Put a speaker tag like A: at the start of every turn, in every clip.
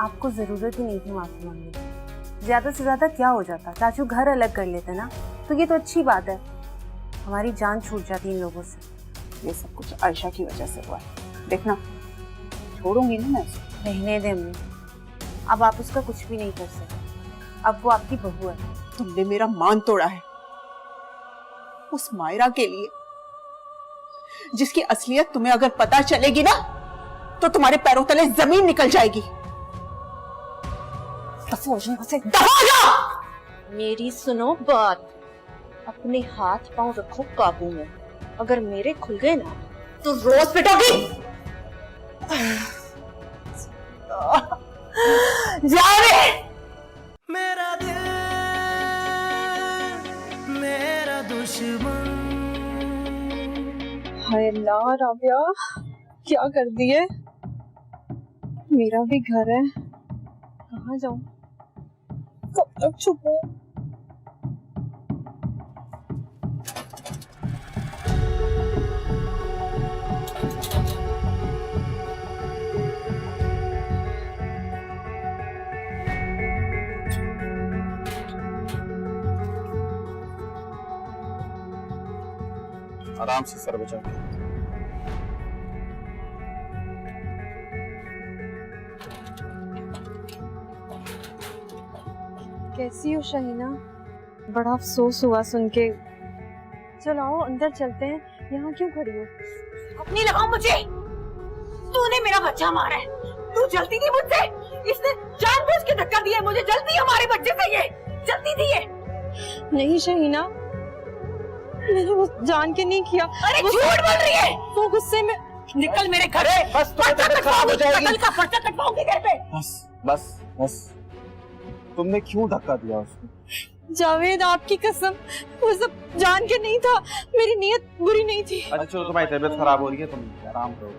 A: आपको जरूरत ही नहीं थी माफी मांगने की। ज्यादा से ज्यादा क्या हो जाता, चाचू घर अलग कर लेते ना, तो ये तो अच्छी बात है। हमारी जान छूट जाती इन लोगों से।
B: ये सब कुछ आयशा की वजह से हुआ है, देखना छोड़ूंगी ना मैं उसे।
A: रहने दे अम्मी, अब आप उसका कुछ भी नहीं कर सकते, अब वो आपकी बहू है।
B: तुमने मेरा मान तोड़ा है उस मायरा के लिए, जिसकी असलियत तुम्हें अगर पता चलेगी ना तो तुम्हारे पैरों तले जमीन निकल जाएगी।
C: मेरी सुनो बात, अपने हाथ पांव रखो काबू में। अगर मेरे खुल गए ना तो रोज पिटोगी।
B: जावे
D: मेरा दिल मेरा दुश्मन।
E: हाय अल्लाह राबिया, क्या कर दिए? मेरा भी घर है, कहाँ जाऊं, कब तक छुपूं?
F: आराम से सर बचा के।
E: कैसी हो शहीना? बड़ा अफसोस हुआ सुन के। चलो आओ अंदर चलते हैं, यहाँ क्यों खड़ी हो?
C: अपनी लगाओ मुझे, तूने मेरा बच्चा मारा है। तू जलती थी मुझसे, इसने जानबूझ के धक्का दिया मुझे। जलती हमारे बच्चे से, ये जलती थी ये।
E: नहीं शहीना, मैंने वो जान के नहीं किया।
C: अरे झूठ बोल रही है।
E: वो गुस्से में।
C: निकल मेरे घर।
F: बस तुम्हारी तबीयत खराब हो जाएगी।
C: कल का पर्चा कटवाऊंगी घर पे।
F: बस बस बस, तुमने क्यों धक्का दिया उसको?
E: जावेद आपकी कसम, वो सब जान के नहीं था, मेरी नीयत बुरी नहीं थी।
F: अच्छा चलो, तुम्हारी तबीयत खराब हो रही है, तुम आराम करो।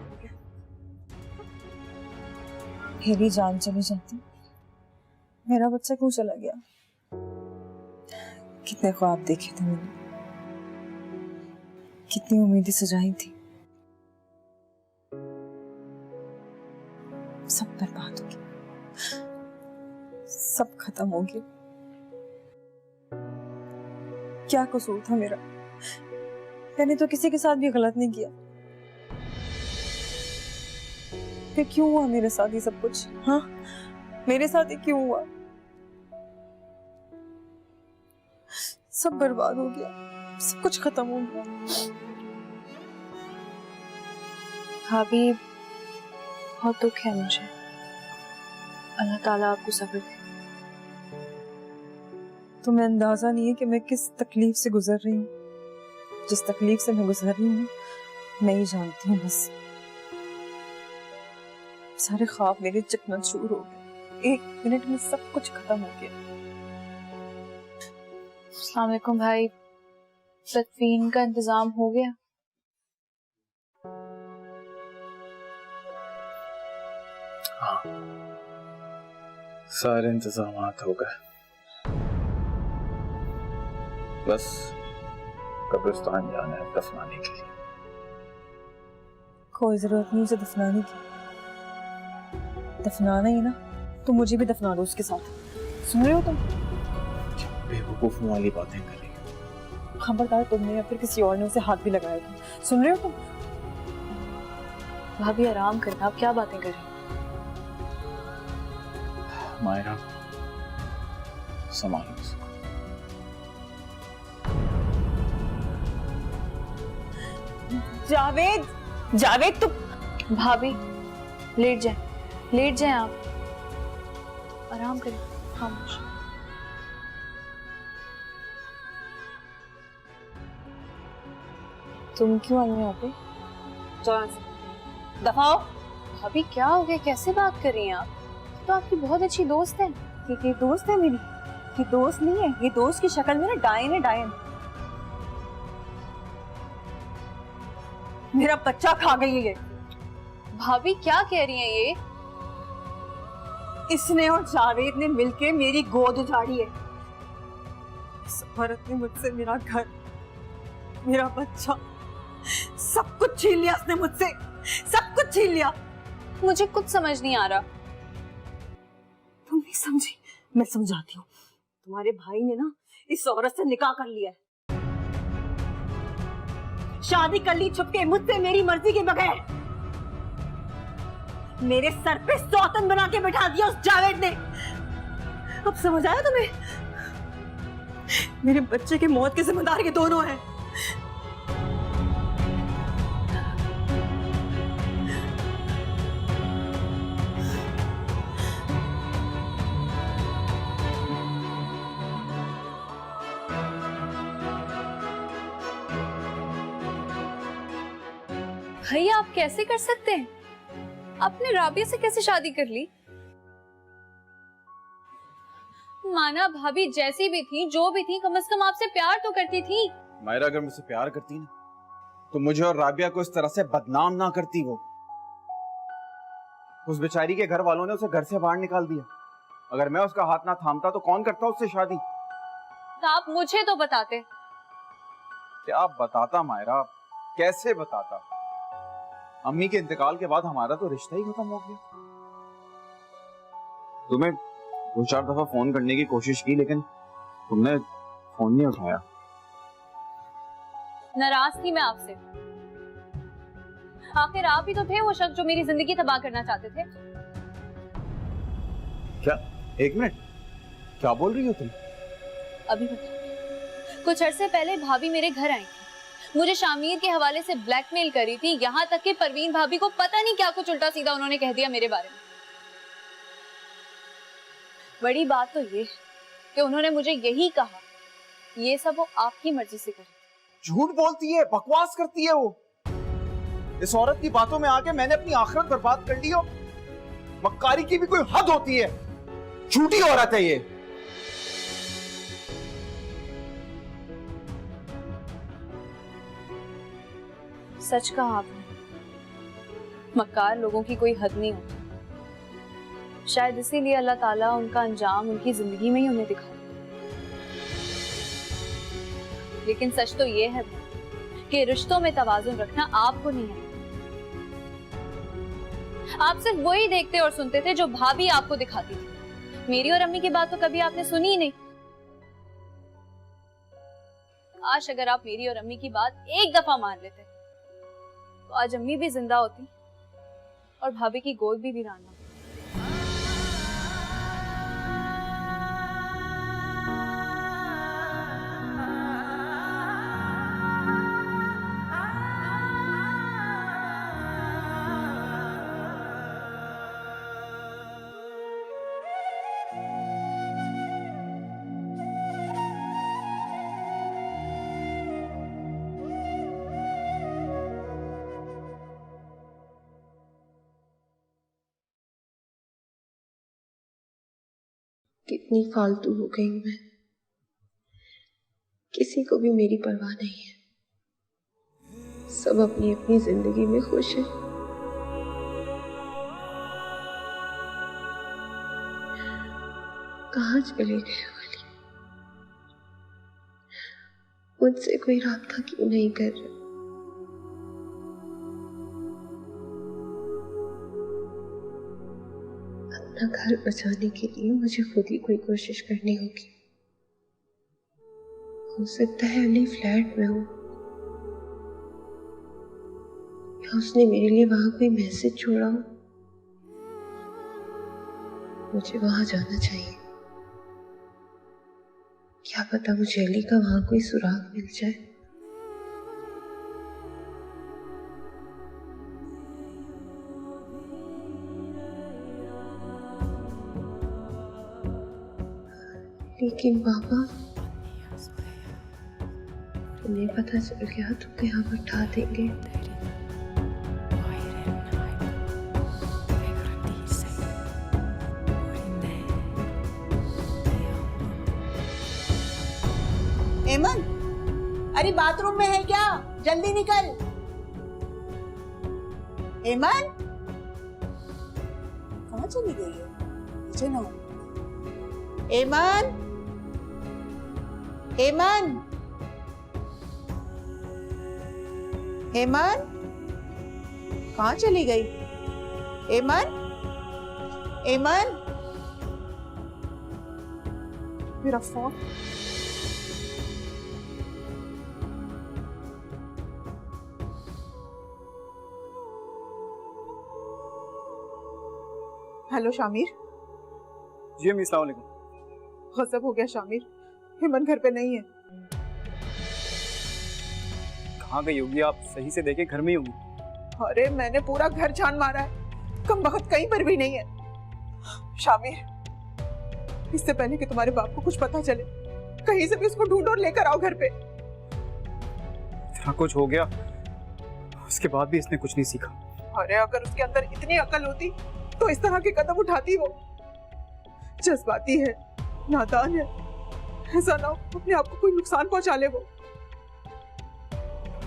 E: मेरी जान चली जाती, मेरा बच्चा क्यों चला गया? कितने ख्वाब देखे थे मैंने, कितनी उम्मीदें सजाई थी, सब बर्बाद हो गया, सब खत्म हो गया। क्या कसूर था मेरा? मैंने तो किसी के साथ भी गलत नहीं किया, फिर क्यों हुआ मेरे साथ ये सब कुछ? हाँ, मेरे साथ ये क्यों हुआ? सब बर्बाद हो गया, सब कुछ खत्म हो गया। भाभी, बहुत दुख है मुझे। अल्लाह ताला आपको सब्र दे। तुम्हें अंदाजा नहीं है कि मैं किस तकलीफ से गुजर रही हूँ। जिस तकलीफ से मैं गुजर रही हूँ मैं ही जानती हूँ। बस सारे ख्वाब मेरे चकनाचूर हो गए, एक मिनट में सब कुछ खत्म हो गया। अस्सलाम वालेकुम भाई, तदफीन का इंतजाम हो गया?
F: हाँ, सारे इंतजामात हो गए, बस कब्रिस्तान जाना है दफनाने के लिए।
E: कोई जरूरत नहीं उसे दफनाने की, दफनाना ही ना तो मुझे भी दफना दो उसके साथ। सुन रहे हो तुम?
F: बेवकूफों वाली बातें कर रही हो।
E: खबरदार, तुमने या फिर किसी और ने उसे हाथ भी लगाया था। सुन रहे हो तुम? भाभी आराम करना, आप क्या बातें कर रही हो?
F: मायरा, संभालो उसको।
E: जावेद, जावेद तुम। भाभी लेट जाए, लेट जाए, आप आराम करें, खामोश। तुम क्यों आई हो यहाँ पे?
B: दफाओ।
E: भाभी क्या हो गया, कैसे बात कर रही हैं आप? तो आपकी बहुत अच्छी दोस्त है।
B: ये दोस्त है मेरी? ये दोस्त नहीं है, ये दोस्त की शक्ल में ना डायन है, डायन। मेरा बच्चा खा गई है ये।
E: भाभी क्या कह रही हैं ये?
B: इसने और जावेद ने मिलके मेरी गोद उजाड़ी है। इस औरत ने मुझसे मेरा घर, मेरा बच्चा, सब कुछ छीन लिया उसने मुझसे, सब कुछ छीन लिया।
E: मुझे कुछ समझ नहीं आ रहा।
C: समझी, मैं समझाती हूँ। तुम्हारे भाई ने ना इस औरत से निकाह कर लिया है, शादी कर ली छुपके मुझसे, मेरी मर्जी के बगैर। मेरे सर पे सौतन बना के बिठा दिया उस जावेद ने। अब समझ आया तुम्हें? मेरे बच्चे की मौत के जिम्मेदार ये दोनों हैं।
E: भैया आप कैसे कर सकते हैं? आपने राबिया से कैसे शादी कर ली? माना भाभी जैसी भी थी, जो भी थी, कम से कम आपसे प्यार तो करती थी।
F: मायरा अगर मुझसे प्यार करती ना तो मुझे और राबिया को इस तरह से बदनाम ना करती। वो उस बेचारी के घर वालों ने उसे घर से बाहर निकाल दिया। अगर मैं उसका हाथ ना थामता तो कौन करता उससे शादी?
E: तो आप मुझे तो बताते।
F: क्या बताता मायरा, कैसे बताता? अम्मी के इंतकाल के बाद हमारा तो रिश्ता ही खत्म हो गया। तुम्हें 2-4 दफा फोन करने की कोशिश की लेकिन तुमने फोन नहीं उठाया।
E: नाराज थी मैं आपसे। आखिर आप ही तो थे वो शख्स जो मेरी जिंदगी तबाह करना चाहते थे।
F: क्या? 1 मिनट, क्या बोल रही हो तुम?
E: अभी बता। कुछ अरसे पहले भाभी मेरे घर आई थी, मुझे शामिर के हवाले से ब्लैकमेल करी थी, यहाँ तक कि परवीन भाभी को पता नहीं क्या कुछ उल्टा सीधा उन्होंने कह दिया मेरे बारे में। बड़ी बात तो ये कि उन्होंने मुझे यही कहा, ये सब वो आपकी मर्जी से करे।
F: झूठ बोलती है, बकवास करती है वो। इस औरत की बातों में आके मैंने अपनी आखिरत बर्बाद कर ली हो। मक्कारी की भी कोई हद होती है। झूठी औरत है ये।
E: सच कहा आपने, मक्कार लोगों की कोई हद नहीं होती। शायद इसीलिए अल्लाह ताला उनका अंजाम उनकी जिंदगी में ही उन्हें दिखा। लेकिन सच तो ये है कि रिश्तों में तवाज़ुन रखना आपको नहीं है। आप सिर्फ वही देखते और सुनते थे जो भाभी आपको दिखाती थी। मेरी और अम्मी की बात तो कभी आपने सुनी ही नहीं। काश अगर आप मेरी और अम्मी की बात एक दफा मान लेते तो आज अम्मी भी जिंदा होती और भाभी की गोद भी वीरान होती।
G: कितनी फालतू हो गई मैं। किसी को भी मेरी परवाह नहीं है। सब अपनी अपनी जिंदगी में खुश हैं। कहाँ चले गए वाली? मुझसे कोई राब्ता क्यों नहीं कर रहे? अपना घर बचाने के लिए मुझे खुद ही कोई कोशिश करनी होगी। हो सकता है अली फ्लैट में हो, या उसने मेरे लिए वहां कोई मैसेज छोड़ा हो। मुझे वहां जाना चाहिए। क्या पता मुझे अली का वहां कोई सुराग मिल जाए। लेकिन बाबा, तुम्हें पता चल गया तो क्या बैठा देंगे।
B: एमन, अरे बाथरूम में है क्या? जल्दी निकल। एमन, कहाँ चली गई है? मुझे ना। एमन, एमन, एमन, कहाँ चली गई? एमन, एमन, मेरा फोन। हेलो शामिर।
F: जी अम्मी, अस्सलाम वालेकुम।
B: गजब हो गया शामिर, हिमन घर पे नहीं है।
F: कहाँ गई होगी? आप सही से देखे, घर में ही होंगी।
B: अरे मैंने पूरा घर छान मारा है, कम वक्त कहीं पर भी नहीं है। शामिर, इससे पहले कि तुम्हारे बाप को कुछ पता चले, कहीं से भी उसको ढूंढो और लेकर आओ घर पे।
F: इतना कुछ हो गया, उसके बाद भी इसने कुछ नहीं सीखा।
B: अरे अगर उसके अंदर इतनी अकल होती तो इस तरह के कदम उठाती वो। जज्बाती है, नादान है, ऐसा ना हो अपने आप को कोई नुकसान पहुंचा ले वो।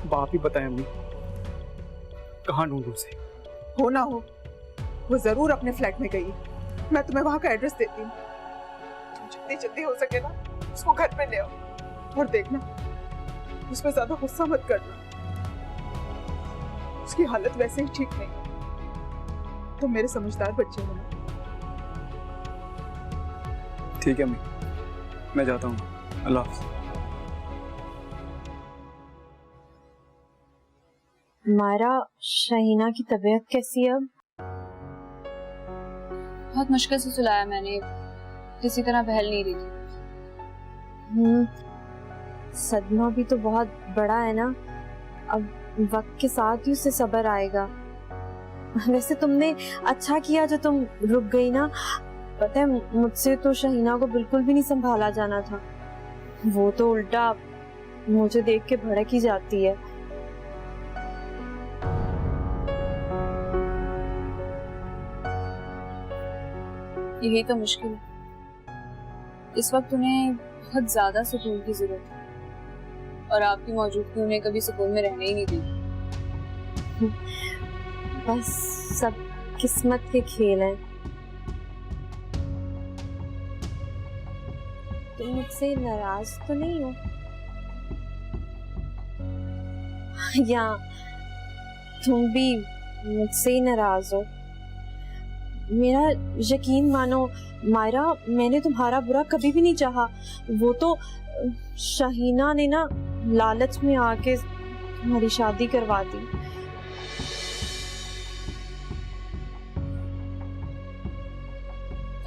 F: बाप ही बताए अम्मी, कहाँ ढूंढूं उसे?
B: हो ना हो, वो जरूर अपने फ्लैट में गई है। मैं तुम्हें वहां का एड्रेस देती हूँ, तुम जितनी जल्दी हो सके ना उसको घर पे ले आओ। और देखना, उस पर ज्यादा गुस्सा मत करना, उसकी हालत वैसे ही ठीक नहीं है। तुम मेरे समझदार बच्चे हो ना।
F: ठीक है अम्मी, मैं जाता हूँ। अल्लाह हाफ़िज़।
A: मायरा, शहीना की तबीयत कैसी है अब?
E: बहुत मुश्किल से सुलाया मैंने, किसी तरह बहल नहीं रही थी।
A: सदमा भी तो बहुत बड़ा है ना, अब वक्त के साथ ही उसे सब्र आएगा। वैसे तुमने अच्छा किया जो तुम रुक गई ना। पता है, मुझसे तो शहीना को बिल्कुल भी नहीं संभाला जाना था। वो तो उल्टा मुझे देख के भड़क ही जाती है।
E: यही तो मुश्किल है, इस वक्त उन्हें बहुत ज्यादा सुकून की जरूरत है, और आपकी मौजूदगी उन्हें कभी सुकून में रहने ही नहीं देगी।
A: बस सब किस्मत के खेल हैं। तुम मुझसे नाराज तो नहीं हो? या तुम भी मुझसे ही नाराज हो? मेरा यकीन मानो मायरा, मैंने तुम्हारा बुरा कभी भी नहीं चाहा। वो तो शहीना ने ना लालच में आके तुम्हारी शादी करवा दी।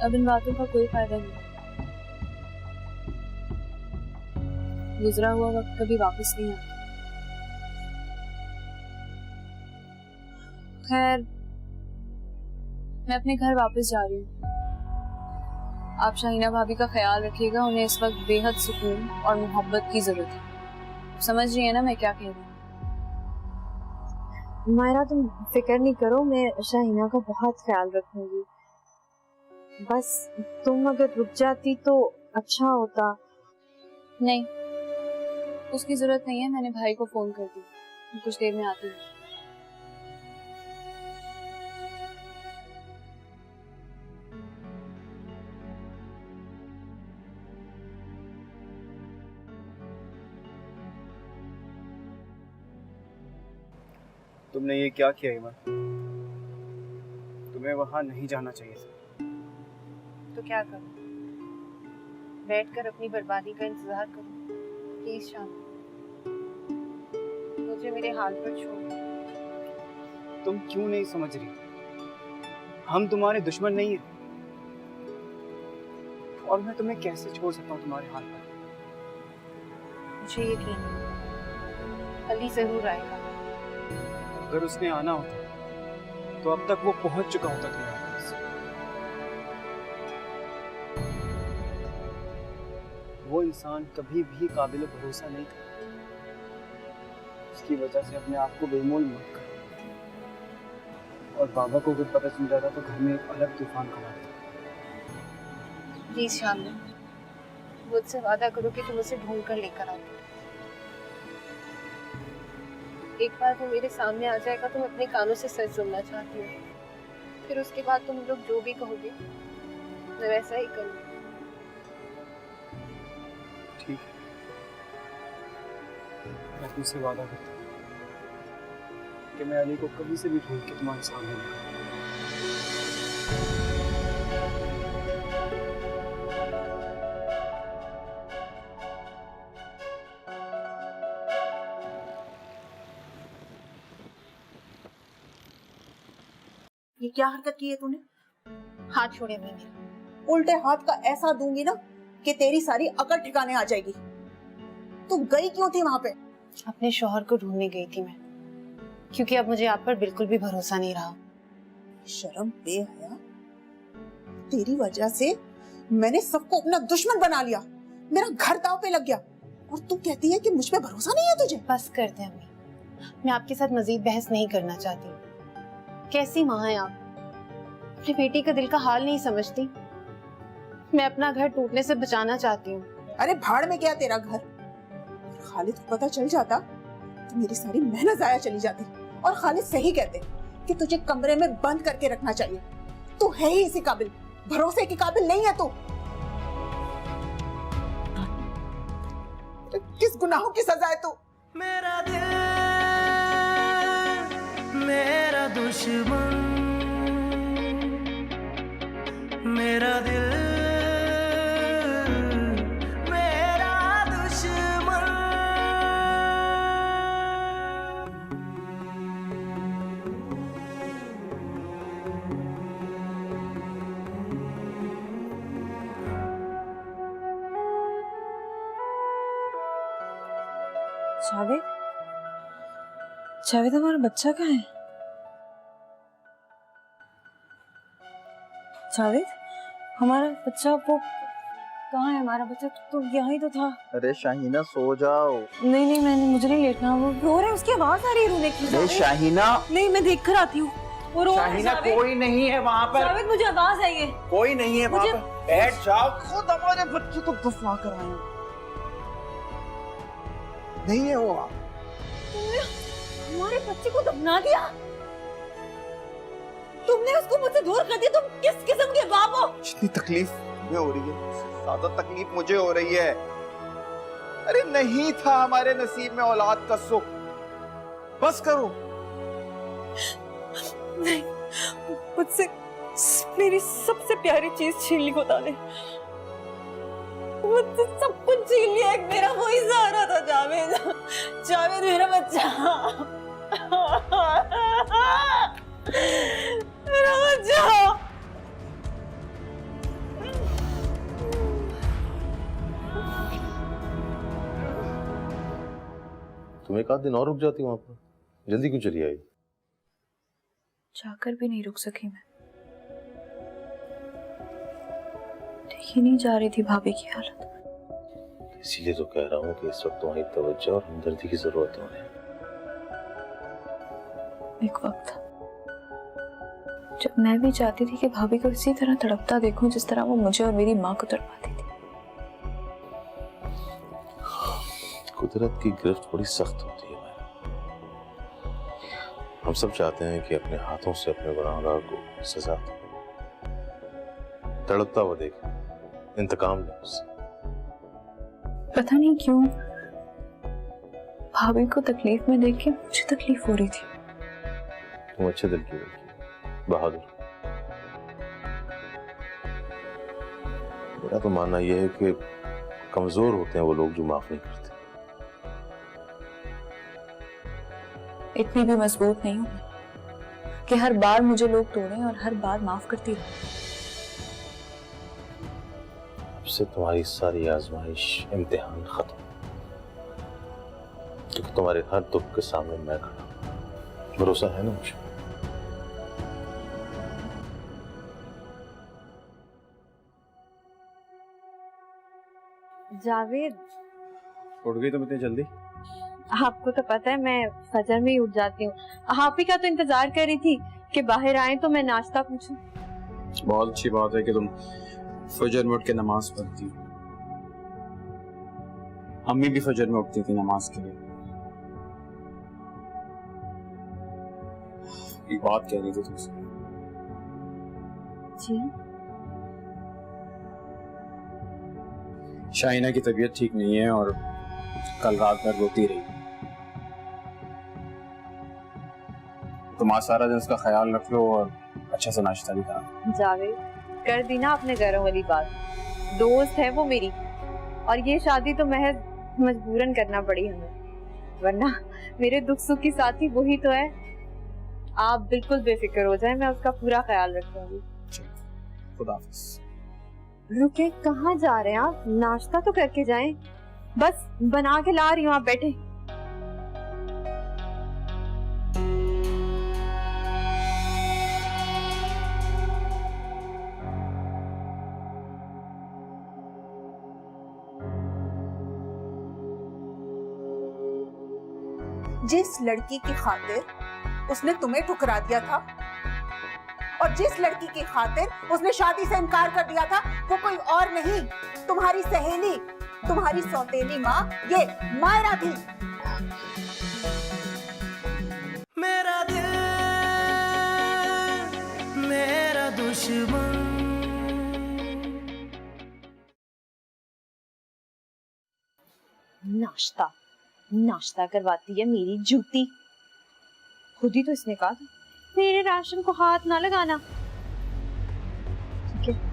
E: अब इन बातों का कोई फायदा नहीं, गुजरा हुआ वक्त कभी वापस नहीं आता। खैर, मैं अपने घर वापस जा रही हूँ। आप शाहीना भाभी का ख्याल रखिएगा, उन्हें इस वक्त बेहद सुकून और मोहब्बत की जरूरत है। समझ रही है ना मैं क्या कह रही हूँ?
A: मायरा, तुम फिक्र नहीं करो, मैं शाहीना का बहुत ख्याल रखूंगी। बस तुम अगर रुक जाती तो अच्छा होता।
E: नहीं, उसकी जरूरत नहीं है, मैंने भाई को फोन कर दी, कुछ देर में आती हूँ।
F: तुमने ये क्या किया ईमान? तुम्हें वहां नहीं जाना चाहिए था।
G: तो क्या करूं? बैठकर अपनी बर्बादी का इंतजार करूं? प्लीज शाम, मुझे मेरे हाल पर छोड़।
F: तुम क्यों नहीं समझ रही? हम तुम्हारे दुश्मन नहीं हैं, और मैं तुम्हें कैसे छोड़ सकता हूँ तुम्हारे हाल पर?
G: मुझे यकीन है अली जरूर आएगा।
F: अगर उसने आना होता तो अब तक वो पहुंच चुका होता तुम्हारे पास। वो इंसान कभी भी काबिल भरोसा नहीं था, उसकी वजह से अपने आप को बेमोल मत कर। और बाबा को अगर पता चल जाता तो घर में एक अलग तूफान खड़ा था।
G: प्लीज शाम, मुझसे वादा करो कि तुम उसे ढूंढ कर लेकर आओ। एक बार वो मेरे सामने आ जाएगा तो मैं अपने कानों से सच सुनना चाहती हूँ। फिर उसके बाद तुम लोग जो भी कहोगे मैं वैसा ही करूँगी।
F: ठीक है, मैं तुमसे वादा करता हूँ कि मैं अली को कभी से भी ढूंढ के तुम्हारे सामने लाऊंगा।
C: ये क्या हरकत की है तूने?
G: हाथ छोड़े हुए मेरा।
C: उल्टे हाथ का ऐसा दूंगी ना कि तेरी सारी अकड़ ठिकाने आ जाएगी। तू गई क्यों थी वहां पे?
G: अपने शौहर को ढूंढने गई थी मैं, क्योंकि अब मुझे आप पर बिल्कुल भी भरोसा नहीं रहा।
C: शर्म बेहया, तेरी वजह से मैंने सबको अपना दुश्मन बना लिया, मेरा घर दांव पे लग गया, और तू कहती है कि मुझ पे भरोसा नहीं है तुझे।
G: बस कर दे अम्मी, मैं आपके साथ मजीद बहस नहीं करना चाहती। कैसी माँ है आप, अपनी बेटी का दिल का हाल नहीं समझती। मैं अपना घर टूटने से बचाना चाहती हूँ।
C: अरे भाड़ में क्या तेरा घर, खालिद को पता चल जाता तो मेरी सारी मेहनत जाया चली जाती। और खालिद सही कहते कि तुझे कमरे में बंद करके रखना चाहिए। तू है ही इसी काबिल, भरोसे के काबिल नहीं है तू। किस गुनाहों की सजा है तू?
D: मेरा दिल मेरा दुश्मन, मेरा दिल मेरा दुश्मन।
A: जावेद, जावेद हमारा बच्चा कहाँ है? जावेद, हमारा बच्चा वो कहाँ है? हमारा बच्चा तो यहाँ ही तो था।
F: अरे शाहीना सो जाओ।
A: नहीं नहीं, मैंने मुझे नहीं लेटना। वो रो रहा है, उसकी आवाज आ रही है रोने की।
F: अरे शाहीना,
A: नहीं, मैं देख कर आती हूँ। वो रो रहा है।
F: शाहीना
A: जावेद,
F: कोई नहीं है वहाँ पर।
A: जावेद मुझे आवाज आई है।
F: कोई नहीं है वहाँ
A: मुझे-
F: पर। बैठ जाओ, खुद हमारे बच्चे को दफना कर आए हो। नहीं है वो वहाँ।
A: हमारे बच्चे को दफना दिया? तुमने उसको मुझसे दूर कर दिया। तुम किस किस्म के बाप हो?
F: जितनी तकलीफ तुम्हें हो रही है, ज्यादा तकलीफ मुझे हो रही है। अरे नहीं था हमारे नसीब में औलाद का सुख। बस करो।
A: नहीं, मुझसे मेरी सबसे प्यारी चीज छीन ली खुदा ने। मुझसे सब कुछ छीन लिया। एक मेरा वही सहारा था जावेद। जावेद मेरा बच्चा, मेरा बच्चा।
H: तुम एक आध दिन और रुक जाती वहां पर, जल्दी क्यों चली आई?
E: जाकर भी नहीं रुक सकी मैं। देखी नहीं जा रही थी भाभी की हालत।
H: इसीलिए तो कह रहा हूँ कि इस वक्त तुम्हारी तवज्जो और हमदर्दी की जरूरत है उन्हें।
E: एक वक्त था जब मैं भी चाहती थी कि भाभी को इसी तरह तड़पता देखूं जिस तरह वो मुझे और मेरी माँ को तड़पाती थी।
H: कुदरत की गिरफ्त बड़ी सख्त होती है भाई। हम सब चाहते हैं कि अपने हाथों से अपने गुनाहगार को सजा दे। तड़पता हुआ देखे, इंतकाम ले उससे।
E: पता नहीं क्यों भाभी को तकलीफ में देख के मुझे तकलीफ हो रही थी।
H: तुम अच्छे दिल की लड़की, बहादुर। मेरा तो मानना यह है कि कमजोर होते हैं वो लोग जो माफ नहीं करते।
E: इतनी भी मजबूत नहीं हूं कि हर बार मुझे लोग तोड़ें और हर बार माफ करती रहूं।
H: इससे तुम्हारी सारी आजमाइश, इम्तिहान खत्म, क्योंकि तुम्हारे हर दुख के सामने मैं खड़ा हूं। भरोसा है ना मुझे?
A: जावेद,
F: उठ गई तुम इतनी जल्दी?
A: आपको तो पता है मैं फजर में ही उठ जाती हूँ। आप ही का तो इंतजार कर रही थी कि बाहर आए तो मैं नाश्ता पूछूं।
I: बहुत अच्छी बात है कि तुम फजर में उठ के नमाज पढ़ती हो। अम्मी भी फजर में उठती थी नमाज के लिए। एक बात कह रही थी तुमसे।
A: जी?
I: शाइना की तबीयत ठीक नहीं है और कल रात भर रोती रही। तुम आज सारा दिन उसका ख्याल रख लो और अच्छा सा नाश्ता भी करा।
A: जावेद, कर दी ना अपने घरों वाली बात। दोस्त है वो मेरी, और ये शादी तो महज मजबूरन करना पड़ी हमें, वरना मेरे दुख सुख की साथी वही तो है। आप बिल्कुल बेफिक्र हो जाएं, मैं उसका पूरा ख्याल रखूंगी।
I: खुदा हाफिज।
A: रुके, कहाँ जा रहे हैं आप? नाश्ता तो करके जाएं। बस बना के ला रही हूँ, आप बैठे।
C: जिस लड़की की खातिर उसने तुम्हें ठुकरा दिया था और जिस लड़की की खातिर उसने शादी से इनकार कर दिया था, वो कोई और नहीं, तुम्हारी सहेली, तुम्हारी सौतेली माँ, ये मायरा थी।
D: मेरा दिल मेरा दुश्मन।
A: नाश्ता नाश्ता करवाती है मेरी जूती। खुद ही तो इसने कहा था मेरे राशन को हाथ ना लगाना। ठीक है,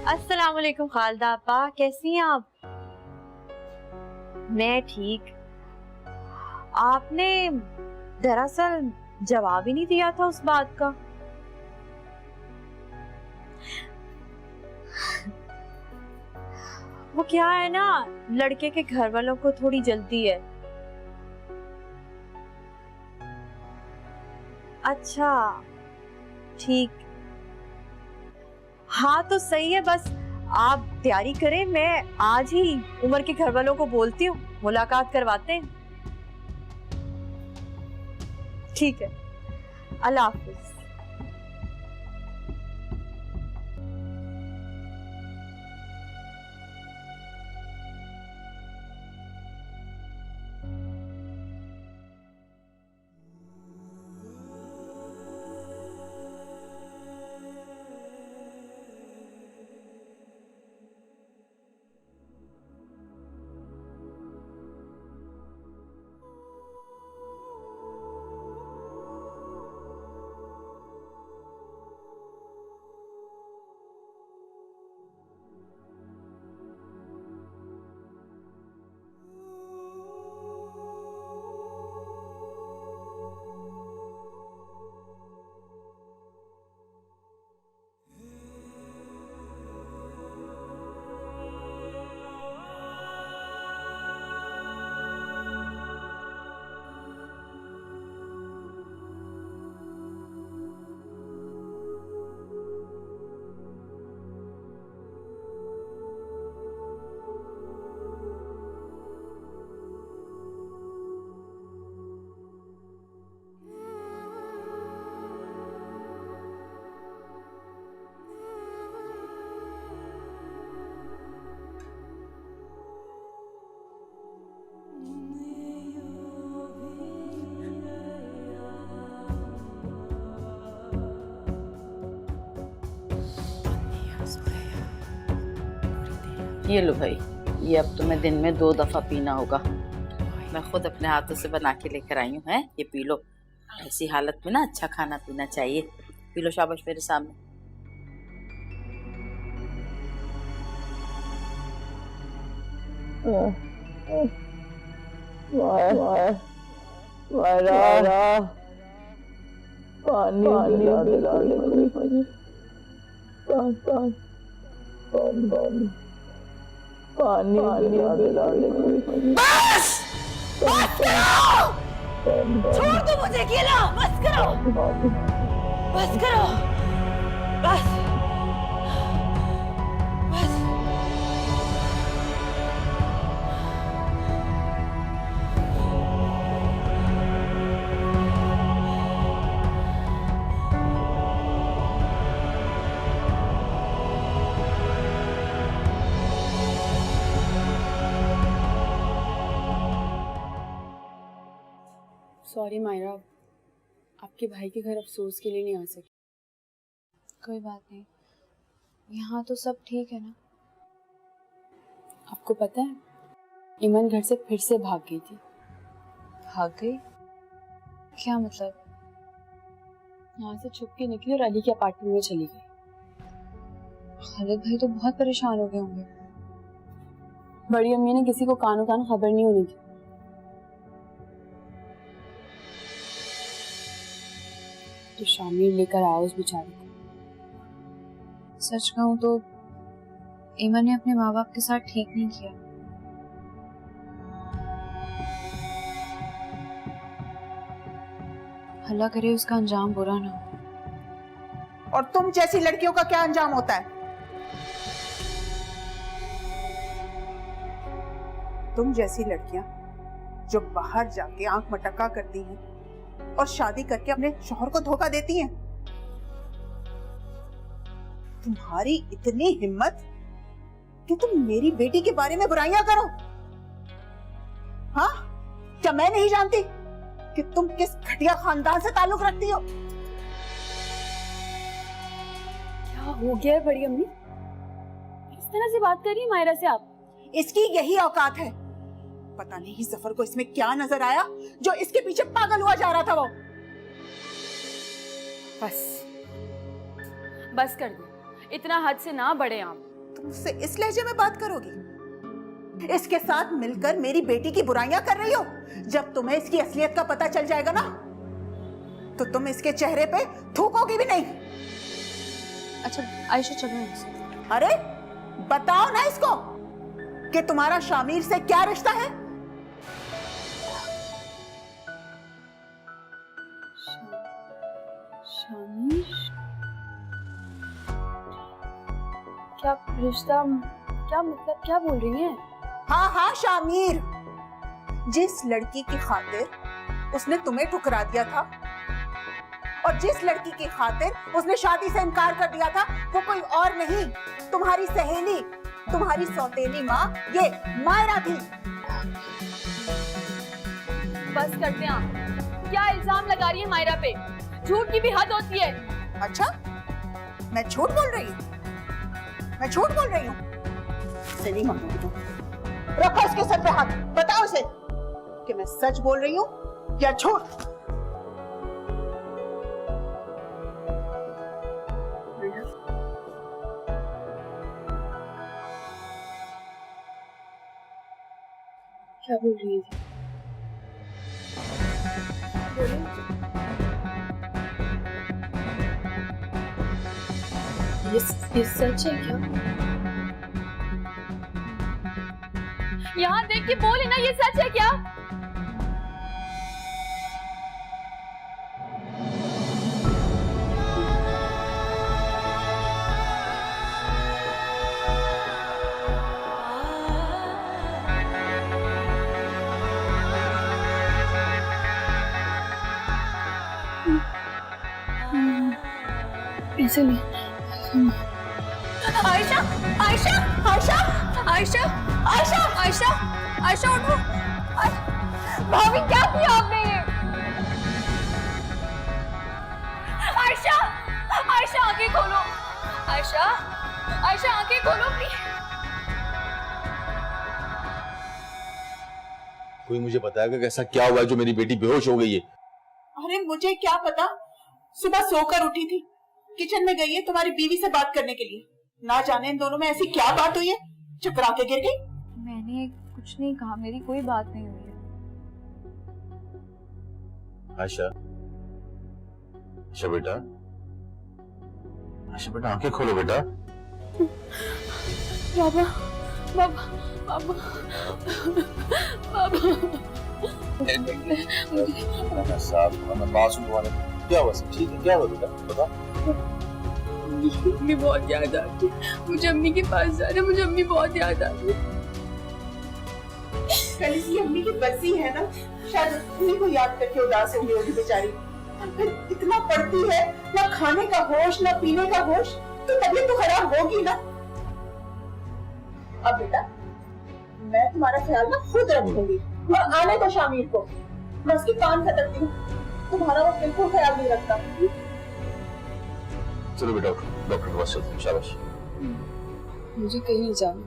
A: अस्सलाम वालेकुम खालदा आपा, कैसी हैं आप? मैं ठीक। आपने दरअसल जवाब ही नहीं दिया था उस बात का। वो क्या है ना, लड़के के घर वालों को थोड़ी जल्दी है। अच्छा ठीक, हाँ तो सही है, बस आप तैयारी करें, मैं आज ही उमर के घर वालों को बोलती हूँ, मुलाकात करवाते हैं। ठीक है, अल्लाह हाफिज।
J: ये लो भाई, ये अब तुम्हें दिन में 2 दफा पीना होगा। मैं खुद अपने हाथों से बना के लेकर आई हूँ। है ये पी लो, ऐसी हालत में ना अच्छा खाना पीना चाहिए। पी लो, शाबाश मेरे सामने।
E: बस बस करो, छोड़ दो मुझे अकेला, बस करो, बस करो, बस बस।
K: सॉरी मायरा, आपके भाई के घर अफसोस के लिए नहीं आ सकी।
E: कोई बात नहीं, यहाँ तो सब ठीक है ना।
K: आपको पता है, ईमान घर से फिर से भाग गई थी।
E: भाग गई? क्या मतलब?
K: यहाँ से छुप के निकली और अली के अपार्टमेंट में चली गई।
E: खालिद भाई तो बहुत परेशान हो गए होंगे।
K: बड़ी अम्मी ने किसी को कानो कान खबर नहीं होने दी। तो शामिर लेकर आया उस बेचारे को।
E: सच कहूँ तो ईमा ने अपने माँ बाप के साथ ठीक नहीं किया। अल्लाह करे उसका अंजाम बुरा ना हो।
C: और तुम जैसी लड़कियों का क्या अंजाम होता है? तुम जैसी लड़कियां जो बाहर जाके आंख मटका करती हैं और शादी करके अपने शौहर को धोखा देती हैं। तुम्हारी इतनी हिम्मत कि तुम मेरी बेटी के बारे में बुराइयां करो। हाँ, क्या मैं नहीं जानती कि तुम किस घटिया खानदान से ताल्लुक रखती हो?
K: क्या हो गया है बड़ी अम्मी? किस तरह से बात कर रही है मायरा से आप?
C: इसकी यही औकात है। पता नहीं जफर को इसमें क्या नजर आया जो इसके पीछे पागल हुआ जा रहा था। वो
K: बस कर दो, इतना हद से ना बढ़े आप।
C: तुम उससे इस लहजे में बात करोगी? इसके साथ मिलकर मेरी बेटी की बुराइयां कर रही हो। जब तुम्हें इसकी असलियत का पता चल जाएगा ना, तो तुम इसके चेहरे पे थूकोगी भी नहीं।
E: अच्छा आयशा चलो इनसे।
C: अरे बताओ ना इसको कि तुम्हारा शामिर से क्या रिश्ता है?
K: शामिर? क्या रिश्ता? क्या मतलब, क्या बोल रही हैं?
C: हाँ हाँ, शामिर। जिस लड़की की खातिर उसने तुम्हें ठुकरा दिया था और जिस लड़की की खातिर उसने शादी से इनकार कर दिया था, वो कोई और नहीं, तुम्हारी सहेली, तुम्हारी सौतेली माँ, ये मायरा थी।
K: बस कर दें आप। क्या इल्जाम लगा रही है मायरा पे? झूठ की भी हद होती है।
C: अच्छा, मैं झूठ बोल रही हूँ? मैं झूठ बोल रही हूँ? नहीं मानूंगी तुम। रखो इसके सर पे हाथ, बताओ उसे कि मैं सच बोल रही हूँ या झूठ।
K: क्या बोल रही है? ये सच है क्या? यहाँ देख के बोले ना, ये सच है क्या? ऐसे नहीं। आयशा, आयशा, आयशा, आयशा, आयशा, आयशा, आयशा उठो। भाभी क्या किया आपने ये? आयशा, आयशा आंखें खोलो। आयशा, आयशा आंखें खोलो प्लीज।
H: कोई मुझे बताएगा कि ऐसा क्या हुआ है जो मेरी बेटी बेहोश हो गई है?
C: अरे मुझे क्या पता, सुबह सोकर उठी थी, किचन में गई है तुम्हारी बीवी से बात करने के लिए। ना जाने इन दोनों में ऐसी क्या बात हुई है, चकरा के गिर गई।
E: मैंने कुछ नहीं कहा, मेरी कोई बात नहीं हुई है।
H: आयशा, आयशा बेटा, आयशा बेटा आंखें खोलो बेटा।
K: बाबा, बाबा, बाबा, बाबा।
H: साहब, मैं मासूम हुआ नहीं। क्या हुआ? सब ठीक है? क्या हुआ बेटा, बता।
K: अम्मी बहुत याद आती है, मुझे अम्मी के पास जाना, मुझे अम्मी बहुत याद आती है।
C: कल इसकी अम्मी की बरसी है ना, शायद उन्हीं को याद करके उदास हो गई होगी बेचारी। फिर इतना पड़ती है, ना खाने का होश ना पीने का होश, तो तबीयत तो खराब होगी ना। अब बेटा मैं तुम्हारा ख्याल ना खुद रखूंगी, और आने दो शामिर को, मैं उसकी कान खटकती हूँ, तुम्हारा वो बिल्कुल ख्याल नहीं रखता।
H: चलो बेटा, डॉक्टर के पास चलते हैं। शाबाश।
K: मुझे कहीं नहीं जाना।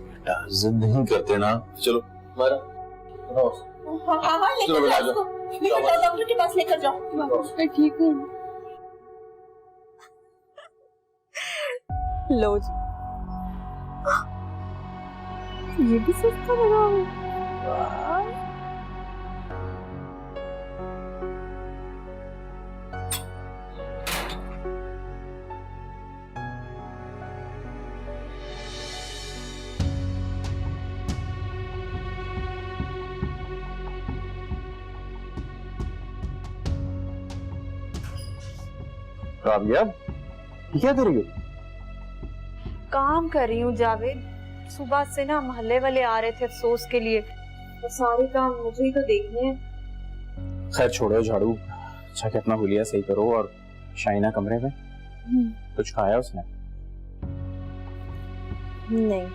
H: बेटा जिद नहीं करते ना, चलो मारा।
C: हाँ हाँ हाँ, लेकर जाओ उसको, लेकर जाओ, डॉक्टर के पास लेकर जाओ।
K: मैं ठीक हूँ।
A: लो जी, ये भी सस्ता लगा है। वाह।
I: राबिया, क्या कर रही हो?
A: काम कर रही हूँ जावेद। सुबह से ना मोहल्ले वाले आ रहे थे अफसोस के लिए, तो सारे काम मुझे ही तो देखने हैं।
I: खैर छोड़ो झाड़ू, अच्छा कि अपना हुलिया सही करो। और शाइना कमरे में कुछ खाया उसने?
A: नहीं,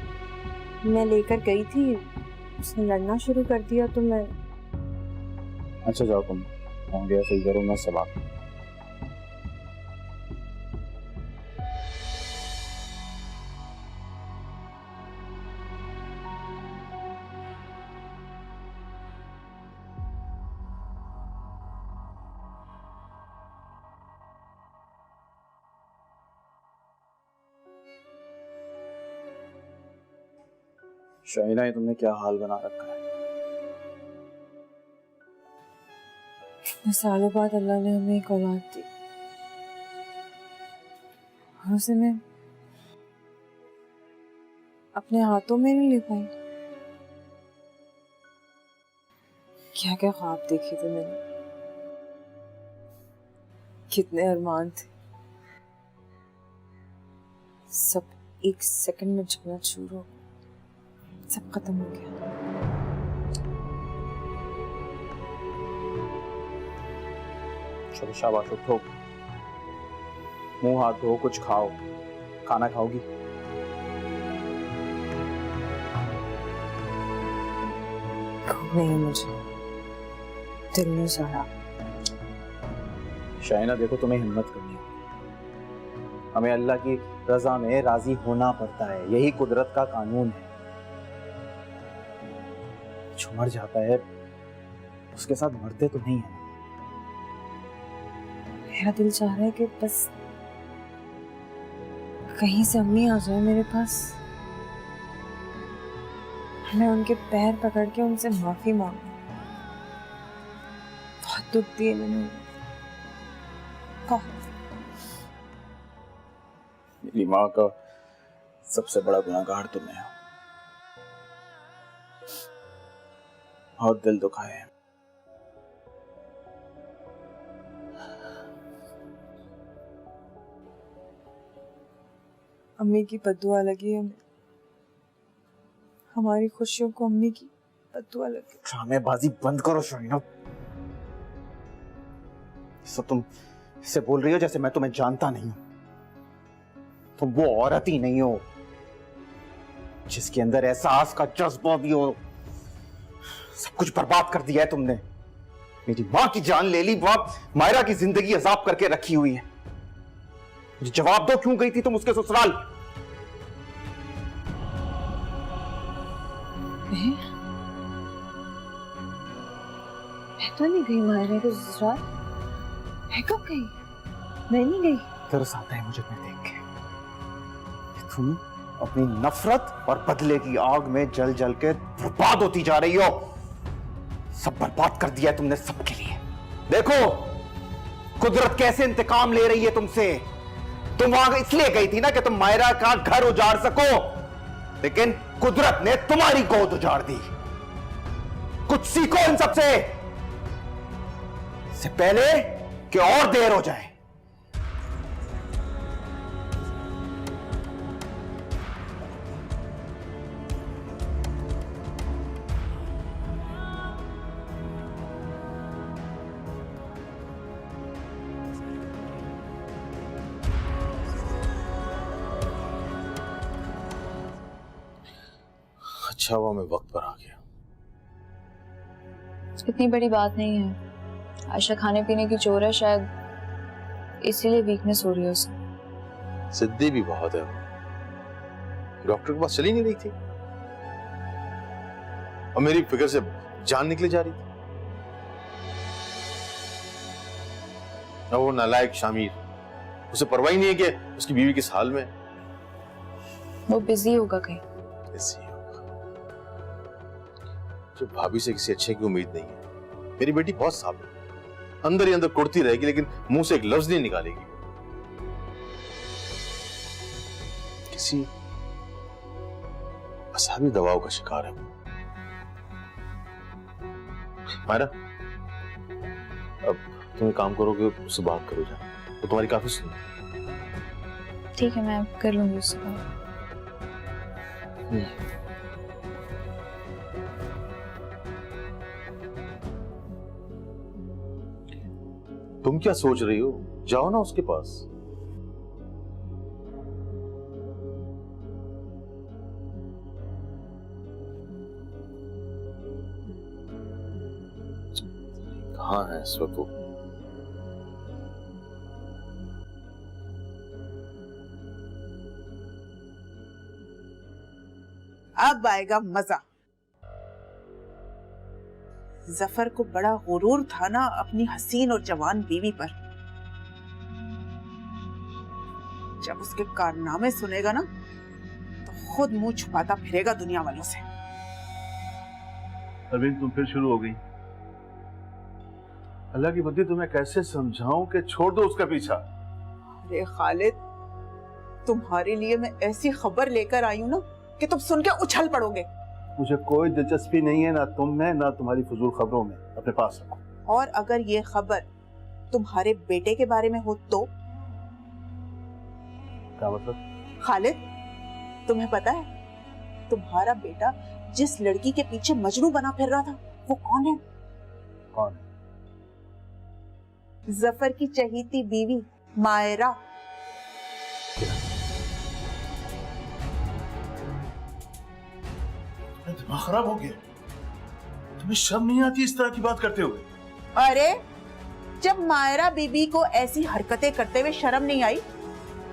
A: मैं लेकर गई थी, उसने लड़ना शुरू कर दिया तो मैं।
I: अच्छा जाओ तुम हुलिया सही करो, मैं सब आता हूं। शाइना, ये तुमने क्या हाल बना रखा है?
A: इतने सालों बाद अल्लाह ने हमें एक औलाद दी और उसे मैं अपने हाथों में नहीं ले पाई। क्या क्या ख्वाब देखे थे मैंने, कितने अरमान थे, सब एक सेकंड में झुकना शुरू हो, सब खत्म हो गया।
I: चलो शाबाश, उठो, मुंह हाथ धो, कुछ खाओ। खाना खाओगी?
A: नहीं, मुझे दिल नहीं चाहा।
I: शाइना देखो, तुम्हें हिम्मत करनी है। हमें अल्लाह की रजा में राजी होना पड़ता है, यही कुदरत का कानून है। जो मर जाता है उसके साथ मरते तो नहीं है।
A: मेरा दिल चाह रहा है कि बस कहीं से अम्मी आ जाए मेरे पास, मैं उनके पैर पकड़ के उनसे माफी मांगू। बहुत दुख दिए मैंने,
I: मेरी माँ का सबसे बड़ा गुनाहगार तुम्हें है। बहुत दिल दुखाए हैं।
A: अम्मी की बद्दुआ लगी हमें, हमारी खुशियों को अम्मी की बद्दुआ लगी।
I: ड्रामेबाजी बंद करो शाइना। सब तुम इससे बोल रही हो जैसे मैं तुम्हें जानता नहीं हूं। तुम वो औरत ही नहीं हो जिसके अंदर एहसास का जज्बा भी हो। सब कुछ बर्बाद कर दिया है तुमने। मेरी माँ की जान ले ली, मायरा की जिंदगी अजाब करके रखी हुई है। मुझे जवाब दो, क्यों गई थी तुम उसके ससुराल?
A: मैं तो नहीं गई मायरा के ससुराल। मैं कब गई? मैं नहीं गई।
I: तरस आता है मुझे तुम्हें देख के। तुम अपनी नफरत और बदले की आग में जल जल के बर्बाद होती जा रही हो। सब बर्बाद कर दिया है तुमने सबके लिए। देखो कुदरत कैसे इंतकाम ले रही है तुमसे। तुम वहां इसलिए गई थी ना कि तुम मायरा का घर उजाड़ सको, लेकिन कुदरत ने तुम्हारी गोद उजाड़ दी। कुछ सीखो इन सबसे, इससे पहले कि और देर हो जाए।
H: अच्छा हुआ मैं वक्त पर आ गया।
E: इतनी बड़ी बात नहीं है। आयशा खाने पीने की चोर है, शायद इसीलिए वीकनेस हो रही है उसे।
H: सिद्धि भी बहुत है। डॉक्टर के पास चली नहीं रही थी और मेरी फिक्र से जान निकले जा रही थी। अब वो नालायक शामिर, उसे परवाह ही नहीं है कि उसकी बीवी किस हाल में।
E: वो बिजी होगा कहीं।
H: ऐसे ही होगा। जो भाभी से किसी अच्छे की उम्मीद नहीं है। मेरी बेटी बहुत साफ है, अंदर ही अंदर कुड़ती रहेगी लेकिन मुंह से एक लफ्ज नहीं निकालेगी। किसी असाबी दवाओं का शिकार है वो। मायरा, अब तुम एक काम करोगे, उससे बात करो जा, वो तुम्हारी काफी सुनती है।
E: ठीक है, मैं कर लूंगी उससे बात।
H: तुम क्या सोच रही हो? जाओ ना उसके पास। कहाँ है इस वक्त वो?
C: अब आएगा मजा। जफर को बड़ा गुरूर था ना अपनी हसीन और जवान बीवी पर। जब उसके कारनामे सुनेगा ना तो खुद मुंह छुपाता फिरेगा दुनिया वालों से।
L: अरविंद, तुम फिर शुरू हो गई। अल्लाह की बंदी, तुम्हें कैसे समझाऊं कि छोड़ दो उसका पीछा।
C: अरे खालिद, तुम्हारे लिए मैं ऐसी खबर लेकर आई हूं ना कि तुम सुन के उछल पड़ोगे।
L: मुझे कोई दिलचस्पी नहीं है ना तुम में ना तुम्हारी फजूल खबरों में, अपने पास रखो।
C: और अगर ये खबर तुम्हारे बेटे के बारे में हो तो?
L: क्या मतलब?
C: खालिद, तुम्हें पता है तुम्हारा बेटा जिस लड़की के पीछे मजनू बना फिर रहा था वो कौन है?
L: कौन है?
C: जफर की चहीती बीवी मायरा।
L: दिमाग खराब हो गया? तुम्हें शर्म नहीं आती इस तरह की बात करते हुए?
C: अरे जब मायरा बीबी को ऐसी हरकतें करते हुए शर्म नहीं आई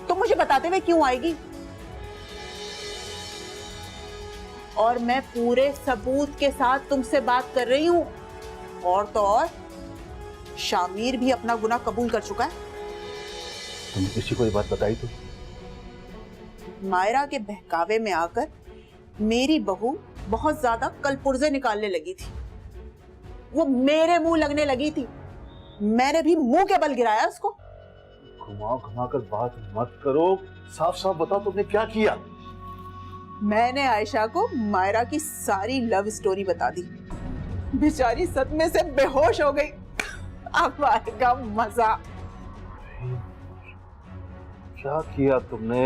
C: तो मुझे बताते हुए क्यों आएगी? और मैं पूरे सबूत के साथ तुमसे बात कर रही हूं। और तो और शामिर भी अपना गुनाह कबूल कर चुका है।
L: तुमने किसी को ये बात बताई तो?
C: मायरा के बहकावे में आकर मेरी बहू बहुत ज्यादा कलपुर्जे निकालने लगी थी। वो मेरे मुंह लगने लगी थी। मैंने भी मुंह के बल गिराया उसको।
L: घुमा घुमा कर बात मत करो, साफ साफ बताओ तुमने क्या किया।
C: मैंने आयशा को मायरा की सारी लव स्टोरी बता दी। बेचारी सदमे से बेहोश हो गई। अब आएगा मजा।
L: क्या किया तुमने?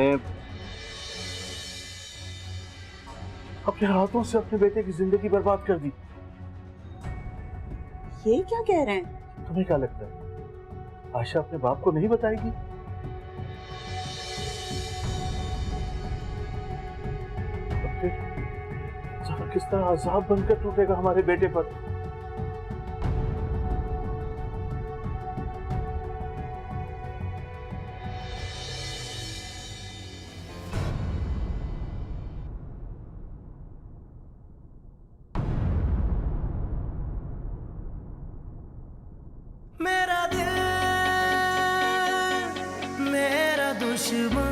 L: अपने हाथों से अपने बेटे की जिंदगी बर्बाद कर दी।
C: ये क्या कह रहे हैं?
L: तुम्हें क्या लगता है आयशा अपने बाप को नहीं बताएगी? जफर किस तरह अजाब बनकर टूटेगा हमारे बेटे पर।
D: मेरा दिल मेरा दुश्मन।